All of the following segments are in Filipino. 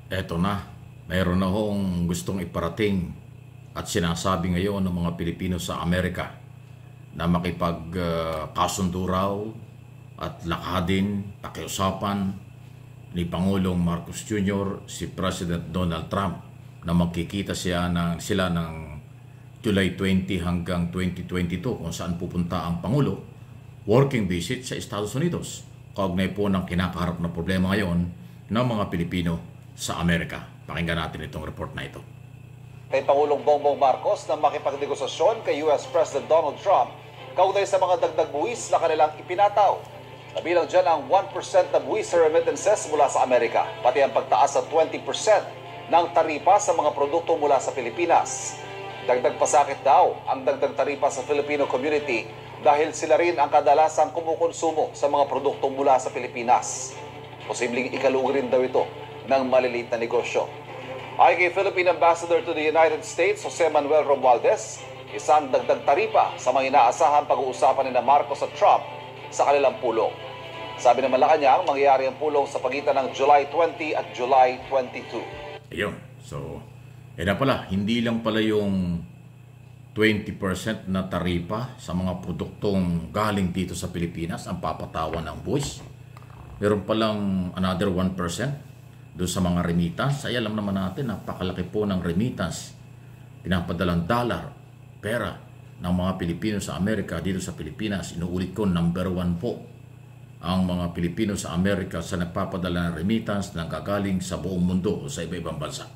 Eto na, mayroon na hong gustong iparating at sinasabi ngayon ng mga Pilipino sa Amerika na makipag-kasundo raw at lakadin, pakiusapan ni Pangulong Marcos Jr. si President Donald Trump na magkikita sila ng July 20 hanggang 2022 kung saan pupunta ang Pangulo working visit sa Estados Unidos. Kaugnay po ng kinakaharap na problema ngayon ng mga Pilipino sa Amerika. Pakinggan natin itong report na ito. Kay Pangulong Bongbong Marcos na makipagnegosasyon kay US President Donald Trump kaugnay sa mga dagdag buwis na kanilang ipinataw. Kabilang dyan ang 1% na buwis sa remittances mula sa Amerika, pati ang pagtaas sa 20% ng taripa sa mga produkto mula sa Pilipinas. Dagdag pasakit daw ang dagdag taripa sa Filipino community dahil sila rin ang kadalasang kumukonsumo sa mga produkto mula sa Pilipinas. Posibleng ikalugi rin daw ito ng maliliit na negosyo. Ay kay Philippine Ambassador to the United States, Jose Manuel Romualdez, isang dagdag taripa sa mga inaasahan pag-uusapan ni Marcos at Trump sa kanilang pulong. Sabi ng Malacanang, mangyayari ang pulong sa pagitan ng July 20 at July 22. Ayun. So, na pala, hindi lang pala yung 20% na taripa sa mga produktong galing dito sa Pilipinas ang papatawan ng buwis. Meron palang another 1% doon sa mga remittance. Ay alam naman natin, napakalaki po ng remittance. Pinapadalang dollar, pera ng mga Pilipino sa Amerika dito sa Pilipinas. Inuulit ko, number 1 po ang mga Pilipino sa Amerika sa nagpapadala ng remittance na gagaling sa buong mundo o sa iba-ibang bansa.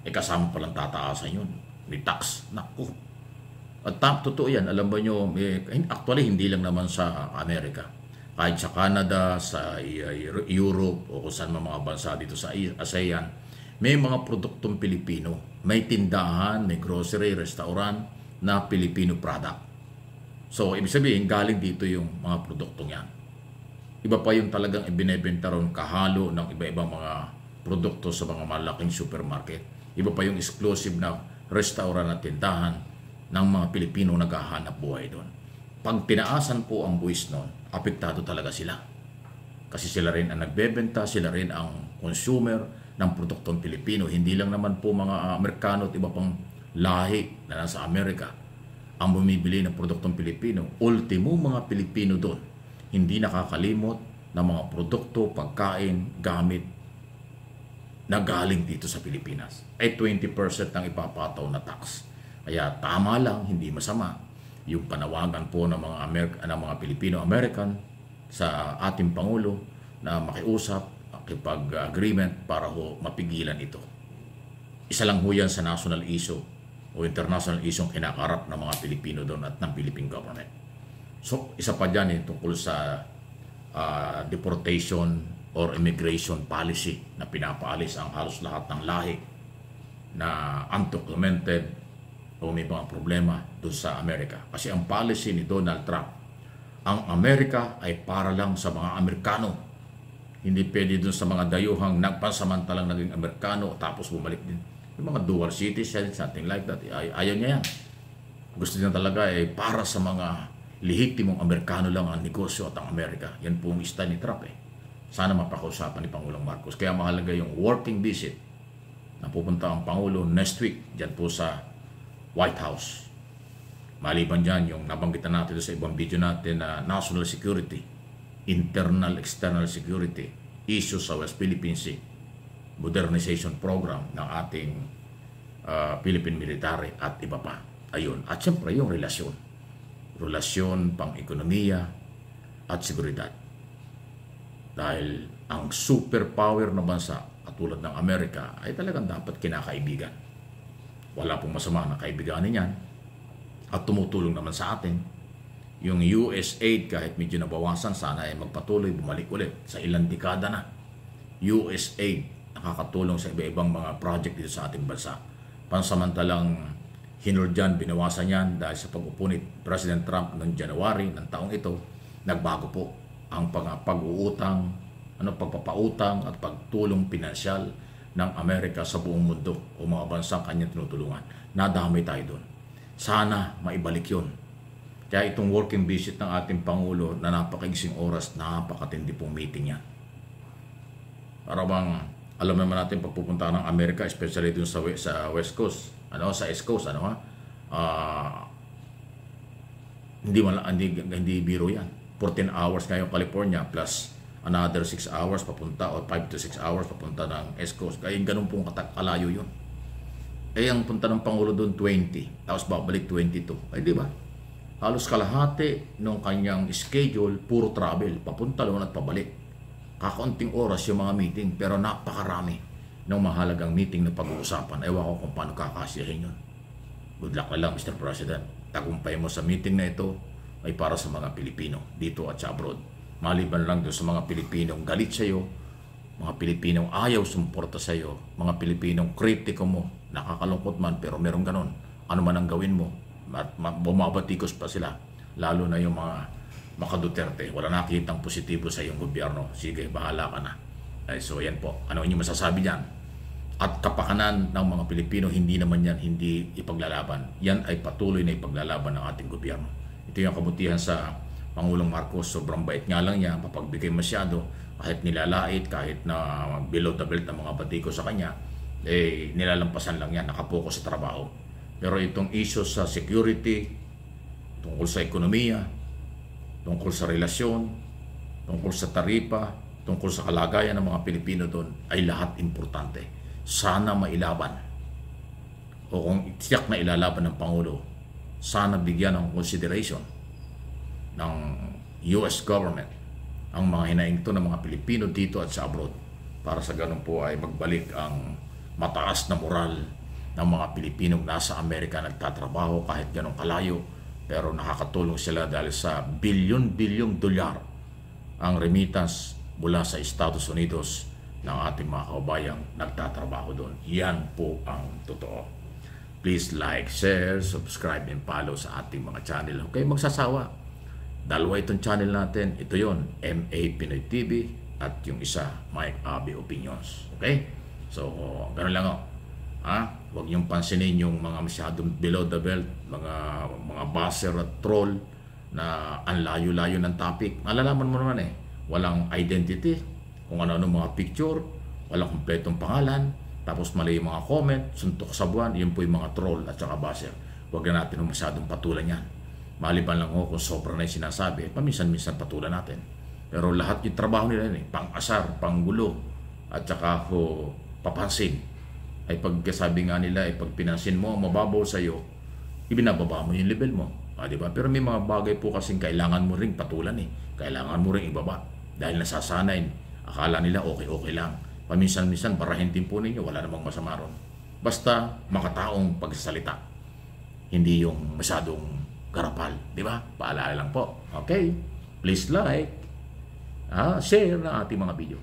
Kasama palang tataasan yun. May tax. Naku. At totoo yan. Alam ba nyo, actually hindi lang naman sa Amerika. Kahit sa Canada, sa Europe o kung saan mga bansa dito sa ASEAN, may mga produktong Pilipino. May tindahan, may grocery, restaurant na Filipino product. So, ibig sabihin, galing dito yung mga produktong yan. Iba pa yung talagang ibinebenta ron kahalo ng iba-ibang mga produkto sa mga malaking supermarket. Iba pa yung exclusive na restaurant at tindahan ng mga Pilipino naghahanap buhay doon. Pag tinaasan po ang buwis noon, apektado talaga sila. Kasi sila rin ang nagbebenta, sila rin ang consumer ng produktong Pilipino. Hindi lang naman po mga Amerikano at iba pang lahi na nasa Amerika ang bumibili ng produktong Pilipino. Ultimo mga Pilipino doon, hindi nakakalimot ng mga produkto, pagkain, gamit na galing dito sa Pilipinas. Ay 20% ang ipapataw na tax. Kaya tama lang, hindi masama yung panawagan po ng mga Pilipino-American sa ating Pangulo na makiusap, makipag-agreement para mapigilan ito. Isa lang ho yan sa national issue o international issue kinakarap ng mga Pilipino doon at ng Philippine government. So, isa pa dyan tungkol sa deportation or immigration policy na pinapaalis ang halos lahat ng lahi na undocumented o may mga problema doon sa Amerika. Kasi ang policy ni Donald Trump, ang Amerika ay para lang sa mga Amerikano. Hindi pwede doon sa mga dayuhang nagpansamantalang naging Amerikano tapos bumalik din. Yung mga dual citizen, something like that, ayaw niya yan. Gusto niya talaga para sa mga lehitimong Amerikano lang ang negosyo at ang Amerika. Yan po ang style ni Trump Sana mapakausapan ni Pangulong Marcos. Kaya mahalaga yung working visit na pupunta ang Pangulo next week dyan po sa White House. Maliban dyan yung nabanggitan natin sa ibang video natin na national security, internal, external security, issues sa West Philippine Sea, modernization program ng ating Philippine military at iba pa. Ayun. At siyempre yung relasyon pang-ekonomiya at seguridad. Dahil ang superpower na bansa katulad ng Amerika ay talagang dapat kinakaibigan. Wala pong masama na kaibiganin yan at tumutulong naman sa atin. Yung US aid kahit medyo nabawasan, sana ay magpatuloy, bumalik ulit sa ilang dekada na. US aid nakakatulong sa iba-ibang mga project dito sa ating bansa. Pansamantalang hinurdyan, binawasan yan dahil sa pag-upo ni President Trump noong January ng taong ito, nagbago po ang pag-uutang, pagpapautang at pagtulong pinansyal ng Amerika sa buong mundo o mga bansang kanyang tinutulungan. Nadamay tayo doon. Sana maibalik yun. Kaya itong working visit ng ating Pangulo na napakaigsing oras, napakatindi pong meeting yan. Para bang Alam naman natin pag pupunta ng Amerika, especially dun sa West Coast, sa East Coast, hindi biro yan. 14 hours ngayon California plus another 6 hours papunta or 5 to 6 hours papunta ng East Coast. Kaya ganun pong kalayo yun. Ang punta ng Pangulo doon 20, tapos babalik 22. Ay di ba? Halos kalahati ng kanyang schedule, puro travel, papunta doon at pabalik. Kakaunting oras yung mga meeting, pero napakarami ng mahalagang meeting na pag-uusapan. Ewan ko kung paano kakasiyahin yun. Good luck na lang, Mr. President. Tagumpay mo sa meeting na ito ay para sa mga Pilipino dito at sa abroad. Maliban lang doon sa mga Pilipinong galit sa iyo, mga Pilipinong ayaw sumuporta sa iyo, mga Pilipinong kritiko mo, nakakalungkot man pero meron ganon. Ano man ang gawin mo, bumabatikos pa sila. Lalo na yung mga Duterte, wala nakitang positibo sa iyong gobyerno. Sige, bahala ka na. So yan po, ano inyong masasabi dyan? At kapakanan ng mga Pilipino, hindi naman yan hindi ipaglalaban. Yan ay patuloy na ipaglalaban ng ating gobyerno. Ito yung kabutihan sa Pangulong Marcos. Sobrang bait nga lang niya, papagbigay masyado, kahit nilalait, kahit na below the belt ng mga batiko sa kanya, nilalampasan lang yan, nakapokus sa trabaho. Pero itong issue sa security, tungkol sa ekonomiya, tungkol sa relasyon, tungkol sa taripa, tungkol sa kalagayan ng mga Pilipino doon, ay lahat importante. Sana mailaban. O kung tiyak na ilalaban ng Pangulo, sana bigyan ng consideration ng US government ang mga hinaing ito ng mga Pilipino dito at sa abroad, para sa ganun po ay magbalik ang mataas na moral ng mga Pilipinong nasa Amerika nagtatrabaho kahit ganun kalayo, pero nakakatulong sila dahil sa bilyon-bilyong dolyar ang remittance mula sa Estados Unidos ng ating mga kababayang nagtatrabaho doon. Yan po ang totoo. Please like, share, subscribe, and follow sa ating mga channel. Huwag kayong magsasawa. Dalawa itong channel natin. Ito yon, MA Pinoy TV, at yung isa, Mike Abi Opinions. Okay? So, ganun lang o. Huwag niyong pansinin yung mga masyadong below the belt, mga buzzer at troll na ang layo-layo ng topic. Malalaman mo naman walang identity, kung ano-ano mga picture, walang kumpletong pangalan, tapos mali yung mga comment, suntok sa buwan, yun po yung mga troll at saka buzzer. Huwag na natin masyadong patulan yan. Maliban lang kung sobra na yung sinasabi, paminsan-minsan patulan natin. Pero lahat yung trabaho nila pang-asar, pang-gulo, at saka papansin. Ay pagkasabi nga nila, pag pinansin mo, mababaw sa'yo, ibinababa mo yung level mo. Diba? Pero may mga bagay po kasing kailangan mo ring patulan Kailangan mo ring ibaba. Dahil nasasanay, akala nila okay lang. Paminsan-minsan, barahin din po ninyo, wala namang masama ron. Basta makataong pagsasalita. Hindi yung masyadong garapal. Diba? Paalala lang po. Okay? Please like, share na ating mga video.